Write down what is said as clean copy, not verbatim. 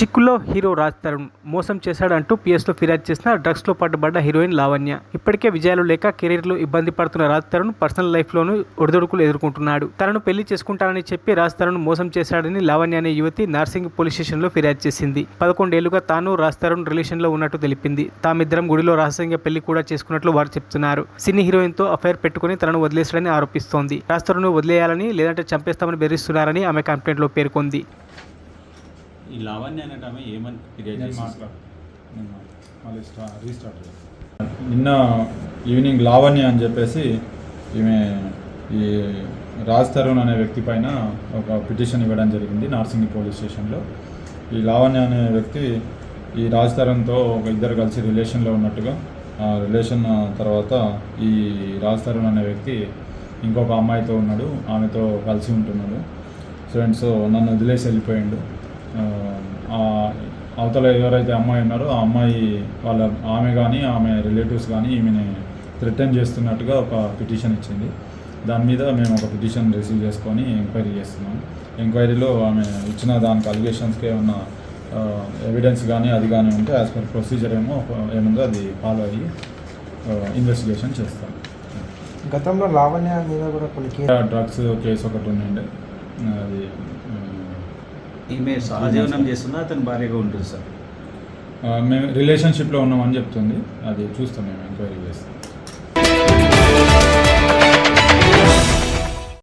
చిక్కుల్లో హీరో రాజ్ తరుణ్ మోసం చేశాడంటూ పిఎస్లో ఫిర్యాదు చేసిన డ్రగ్స్లో పట్టుబడ్డ హీరోయిన్ లావణ్య. ఇప్పటికే విజయాలు లేక కెరీర్లో ఇబ్బంది పడుతున్న రాజ్ తరుణ్ పర్సనల్ లైఫ్లోనూ ఒడిదొడుకులు ఎదుర్కొంటున్నాడు. తనను పెళ్లి చేసుకుంటానని చెప్పి రాజ్ తరుణ్ మోసం చేశాడని లావణ్య అనే యువతి నార్సింగ్ పోలీస్ స్టేషన్లో ఫిర్యాదు చేసింది. 11 ఏళ్లుగా తాను రాజ్ తరుణ్ రిలేషన్లో ఉన్నట్టు తెలిపింది. తామిద్దరం గుడిలో రహస్యంగా పెళ్లి కూడా చేసుకున్నట్లు వారు చెప్తున్నారు. సినీ హీరోయిన్తో అఫైర్ పెట్టుకుని తనను వదిలేశాడని ఆరోపిస్తోంది. రాజ్ తరుణ్ వదిలేయాలని లేదంటే చంపేస్తామని బెదిరిస్తున్నారని ఆమె కంప్లైంట్లో పేర్కొంది. ఈ లావణ్య అనేట ఆమె ఏమని ఫిర్యాదు చేసింది? నిన్న ఈవినింగ్ లావణ్య అని చెప్పేసి ఈమె ఈ రాజ్ తరుణ్ అనే వ్యక్తి పైన ఒక పిటిషన్ ఇవ్వడం జరిగింది నార్సింగి పోలీస్ స్టేషన్లో. ఈ లావణ్య అనే వ్యక్తి ఈ రాజ్ తరుణ్తో ఒక ఇద్దరు కలిసి రిలేషన్లో ఉన్నట్టుగా, ఆ రిలేషన్ తర్వాత ఈ రాజ్ తరుణ్ అనే వ్యక్తి ఇంకొక అమ్మాయితో ఉన్నాడు, ఆమెతో కలిసి ఉంటున్నాడు. సో నన్ను వదిలేసి వెళ్ళిపోయిండు. అవతల ఎవరైతే అమ్మాయి ఉన్నారో ఆ అమ్మాయి ఆమె కానీ ఆమె రిలేటివ్స్ కానీ ఈమెని థ్రెటన్ చేస్తున్నట్టుగా ఒక పిటిషన్ ఇచ్చింది. దాని మీద మేము ఒక పిటిషన్ రిసీవ్ చేసుకొని ఎంక్వైరీ చేస్తున్నాం. ఎంక్వైరీలో ఆమె ఇచ్చిన దానికి అలిగేషన్స్కి ఏమన్నా ఎవిడెన్స్ కానీ అది కానీ ఉంటే యాజ్ పర్ ప్రొసీజర్ ఏముందో అది ఫాలో అయ్యి ఇన్వెస్టిగేషన్ చేస్తాం. గతంలో లావణ్య మీద కూడా కొన్ని డ్రగ్స్ కేసు ఒకటి ఉండే, అది ఈమె సహజీవనం చేస్తుందా, అతని భార్యగా ఉంటుంది సార్? మేము రిలేషన్షిప్లో ఉన్నామని చెప్తుంది. అది చూస్తాం, మేము ఎంక్వైరీ చేస్తాం.